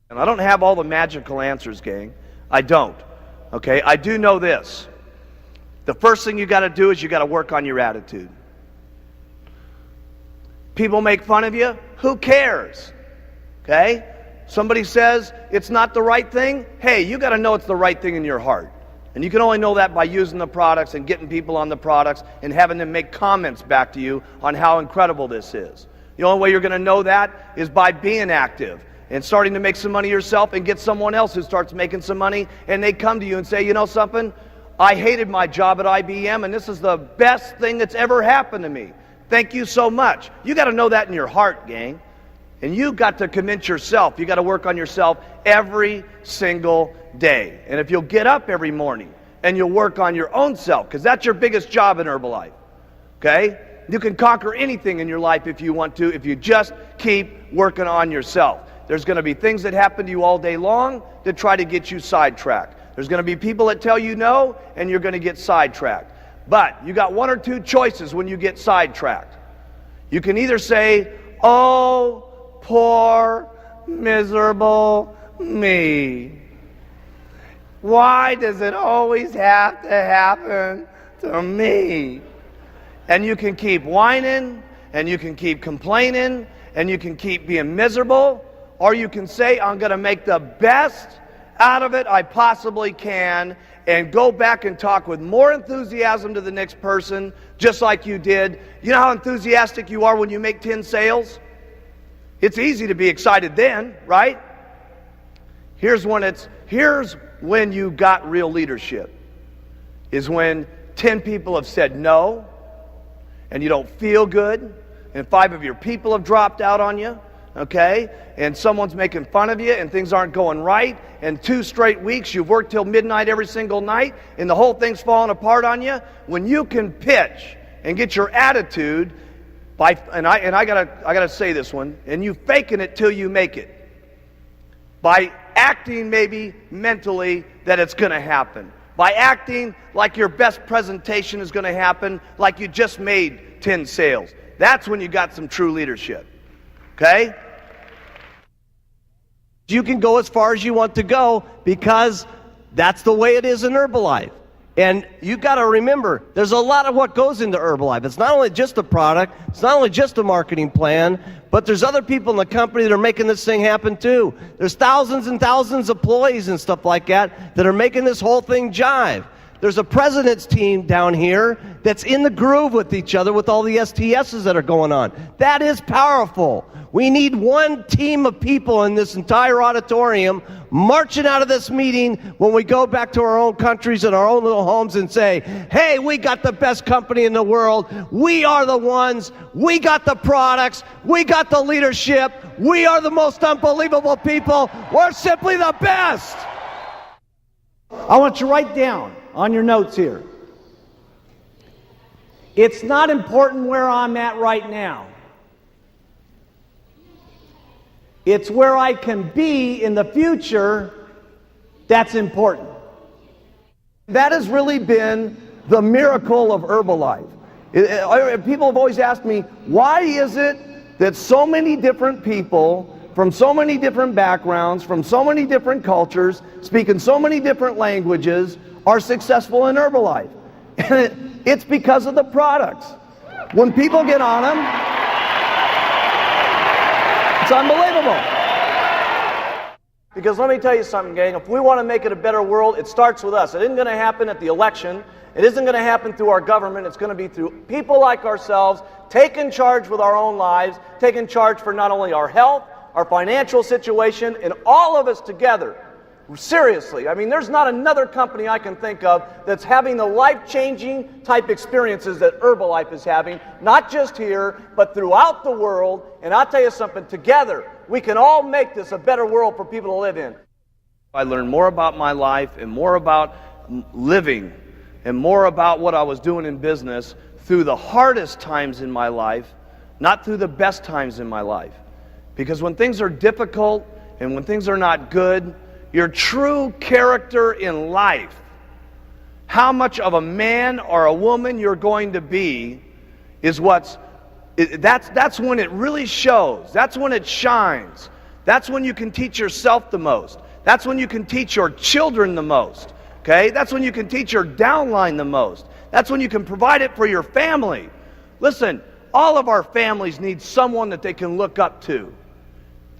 And I don't have all the magical answers, gang. I don't. Okay? I do know this. The first thing you got to do is you got to work on your attitude. People make fun of you. Who cares? Okay? Somebody says it's not the right thing. Hey, you got to know it's the right thing in your heart. And you can only know that by using the products and getting people on the products and having them make comments back to you on how incredible this is. The only way you're going to know that is by being active and starting to make some money yourself and get someone else who starts making some money, and they come to you and say, you know something? I hated my job at IBM, and this is the best thing that's ever happened to me. Thank you so much. You got to know that in your heart, gang. And you got to convince yourself. You got to work on yourself every single day. And if you'll get up every morning and you'll work on your own self, because that's your biggest job in Herbalife, okay? You can conquer anything in your life if you want to, if you just keep working on yourself. There's going to be things that happen to you all day long that try to get you sidetracked. There's going to be people that tell you no, and you're going to get sidetracked. But you got one or two choices when you get sidetracked. You can either say, oh, poor, miserable me. Why does it always have to happen to me? And you can keep whining, and you can keep complaining, and you can keep being miserable, or you can say, I'm going to make the best out of it I possibly can, and go back and talk with more enthusiasm to the next person, just like you did. You know how enthusiastic you are when you make 10 sales? It's easy to be excited then, right? Here's when you got real leadership, is when 10 people have said no, and you don't feel good, and 5 of your people have dropped out on you, okay? And someone's making fun of you, and things aren't going right, and 2 straight weeks you've worked till midnight every single night, and the whole thing's falling apart on you. When you can pitch and get your attitude and I gotta say this one, and you faking it till you make it, by acting maybe mentally that it's going to happen, by acting like your best presentation is going to happen, like you just made 10 sales. That's when you got some true leadership. Okay? You can go as far as you want to go, because that's the way it is in Herbalife. And you got to remember, there's a lot of what goes into Herbalife. It's not only just a product, it's not only just a marketing plan, but there's other people in the company that are making this thing happen too. There's thousands and thousands of employees and stuff like that are making this whole thing jive. There's a president's team down here that's in the groove with each other with all the STSs that are going on. That is powerful. We need one team of people in this entire auditorium marching out of this meeting when we go back to our own countries and our own little homes and say, hey, we got the best company in the world. We are the ones. We got the products. We got the leadership. We are the most unbelievable people. We're simply the best. I want you to write down on your notes here. It's not important where I'm at right now. It's where I can be in the future that's important. That has really been the miracle of Herbalife. People have always asked me, why is it that so many different people from so many different backgrounds, from so many different cultures, speaking so many different languages, are successful in Herbalife? And it's because of the products. When people get on them, it's unbelievable. Because let me tell you something, gang. If we want to make it a better world, it starts with us. It isn't going to happen at the election. It isn't going to happen through our government. It's going to be through people like ourselves, taking charge with our own lives, taking charge for not only our health, our financial situation, and all of us together. Seriously, I mean, there's not another company I can think of that's having the life-changing type experiences that Herbalife is having, not just here, but throughout the world. And I'll tell you something, together, we can all make this a better world for people to live in. I learned more about my life and more about living and more about what I was doing in business through the hardest times in my life, not through the best times in my life. Because when things are difficult and when things are not good, your true character in life, how much of a man or a woman you're going to be, is that's when it really shows. That's when it shines. That's when you can teach yourself the most. That's when you can teach your children the most. Okay? That's when you can teach your downline the most. That's when you can provide it for your family. Listen, all of our families need someone that they can look up to.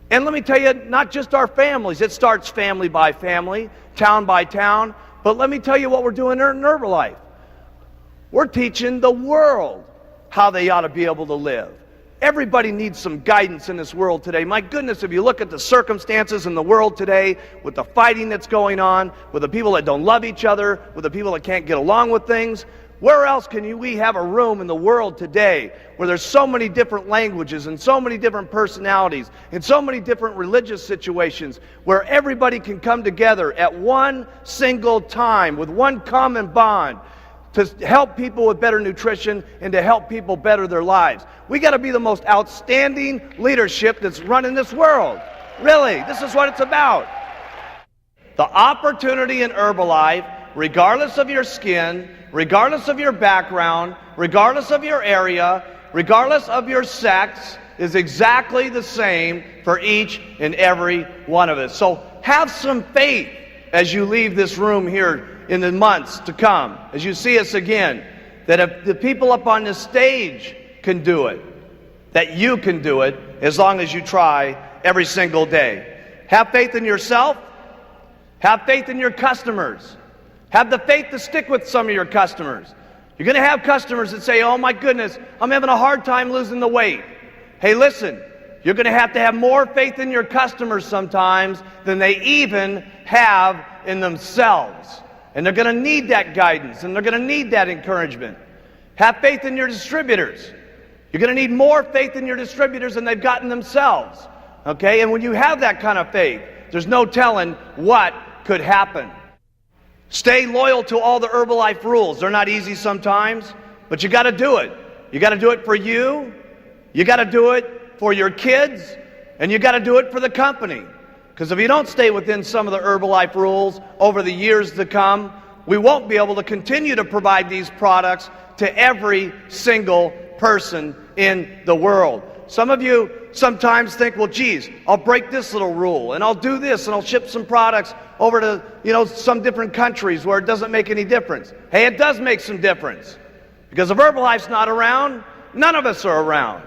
And let me tell you, not just our families. It starts family by family, town by town. But let me tell you what we're doing in Herbalife. We're teaching the world how they ought to be able to live. Everybody needs some guidance in this world today. My goodness, if you look at the circumstances in the world today, with the fighting that's going on, with the people that don't love each other, with the people that can't get along with things, where else can we have a room in the world today where there's so many different languages and so many different personalities and so many different religious situations where everybody can come together at one single time with one common bond to help people with better nutrition and to help people better their lives? We got to be the most outstanding leadership that's running this world. Really, this is what it's about. The opportunity in Herbalife, regardless of your skin, regardless of your background, regardless of your area, regardless of your sex, is exactly the same for each and every one of us. So have some faith as you leave this room here in the months to come, as you see us again, that if the people up on this stage can do it, that you can do it as long as you try every single day. Have faith in yourself. Have faith in your customers. Have the faith to stick with some of your customers. You're going to have customers that say, oh my goodness, I'm having a hard time losing the weight. Hey, listen, you're going to have more faith in your customers sometimes than they even have in themselves. And they're going to need that guidance, and they're going to need that encouragement. Have faith in your distributors. You're going to need more faith in your distributors than they've gotten themselves. Okay? And when you have that kind of faith, there's no telling what could happen. Stay loyal to all the Herbalife rules. They're not easy sometimes, but you got to do it. You got to do it for you. You got to do it for your kids, and you got to do it for the company. Because if you don't stay within some of the Herbalife rules over the years to come, we won't be able to continue to provide these products to every single person in the world. Some of you sometimes think, well, geez, I'll break this little rule, and I'll do this, and I'll ship some products over to, some different countries where it doesn't make any difference. Hey, it does make some difference. Because if Herbalife's not around, none of us are around.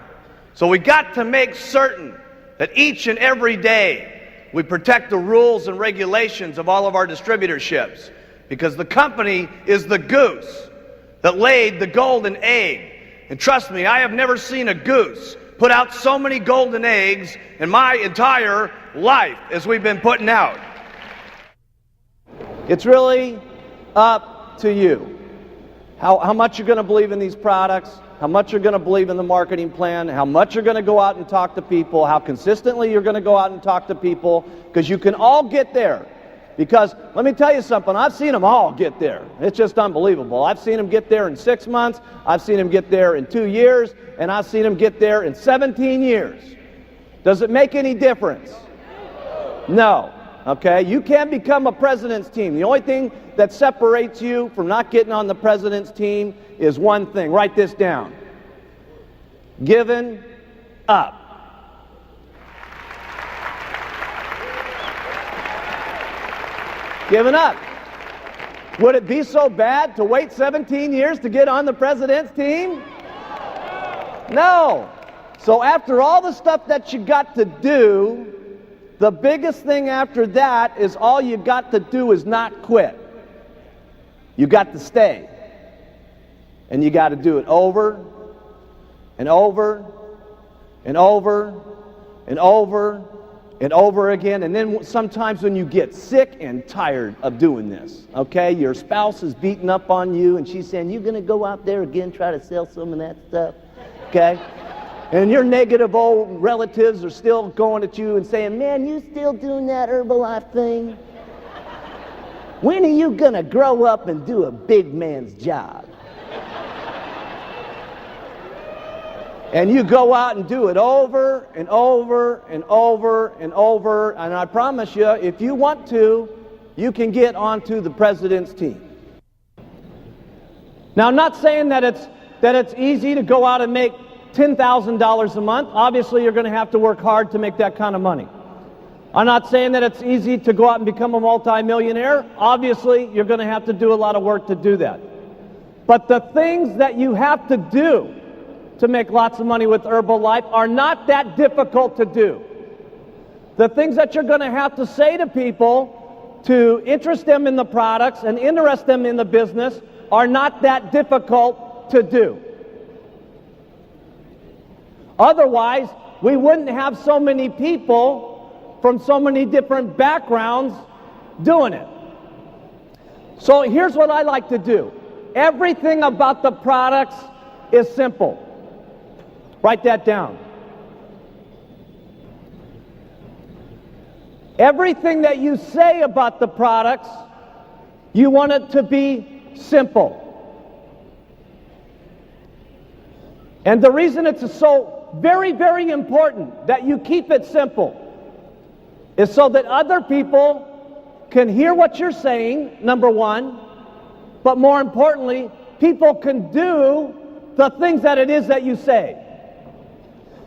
So we got to make certain that each and every day we protect the rules and regulations of all of our distributorships, because the company is the goose that laid the golden egg. And trust me, I have never seen a goose put out so many golden eggs in my entire life as we've been putting out. It's really up to you. How much you're going to believe in these products, how much you're going to believe in the marketing plan, how much you're going to go out and talk to people, how consistently you're going to go out and talk to people, because you can all get there. Because let me tell you something, I've seen them all get there. It's just unbelievable. I've seen them get there in 6 months, I've seen them get there in 2 years, and I've seen them get there in 17 years. Does it make any difference? No. Okay? You can't become a president's team. The only thing that separates you from not getting on the president's team is one thing. Write this down. Giving up. Giving up. Would it be so bad to wait 17 years to get on the president's team? No. So after all the stuff that you got to do, the biggest thing after that is all you got to do is not quit. You got to stay. And you got to do it over and over and over and over and over again. And then sometimes when you get sick and tired of doing this, okay, your spouse is beating up on you and she's saying, you going to go out there again, try to sell some of that stuff, okay? And your negative old relatives are still going at you and saying, man, you still doing that Herbalife thing? When are you going to grow up and do a big man's job? And you go out and do it over and over and over and over. And I promise you, if you want to, you can get onto the president's team. Now, I'm not saying that it's easy to go out and make $10,000 a month. Obviously, you're going to have to work hard to make that kind of money. I'm not saying that it's easy to go out and become a multimillionaire. Obviously, you're going to have to do a lot of work to do that. But the things that you have to do to make lots of money with Herbalife are not that difficult to do. The things that you're going to have to say to people to interest them in the products and interest them in the business are not that difficult to do. Otherwise, we wouldn't have so many people from so many different backgrounds doing it. So here's what I like to do. Everything about the products is simple. Write that down. Everything that you say about the products, you want it to be simple. And the reason it's so very, very important that you keep it simple is so that other people can hear what you're saying, number one, but more importantly, people can do the things that it is that you say.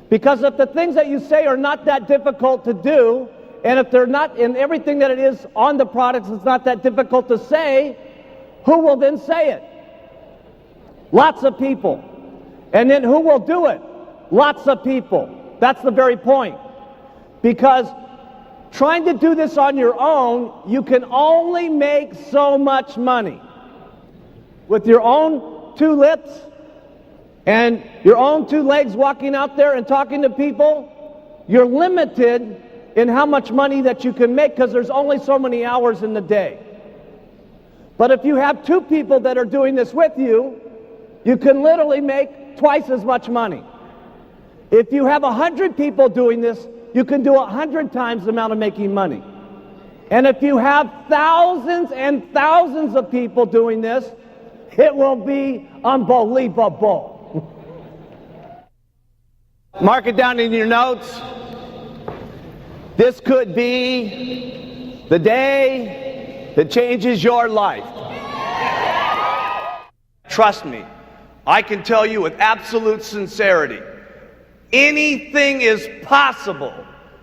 Because if the things that you say are not that difficult to do, and if they're not, in everything that it is on the products is not that difficult to say, who will then say it? Lots of people. And then who will do it? Lots of people. That's the very point. Because trying to do this on your own, you can only make so much money. With your own two lips and your own two legs walking out there and talking to people, you're limited in how much money that you can make because there's only so many hours in the day. But if you have two people that are doing this with you, you can literally make twice as much money. If you have 100 people doing this, you can do 100 times the amount of making money. And if you have thousands and thousands of people doing this, it will be unbelievable. Mark it down in your notes. This could be the day that changes your life. Trust me, I can tell you with absolute sincerity, anything is possible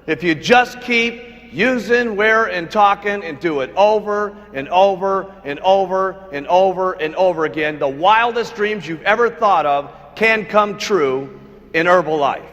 if you just keep using, wear, and talking and do it over and over and over and over and over again. The wildest dreams you've ever thought of can come true in Herbalife.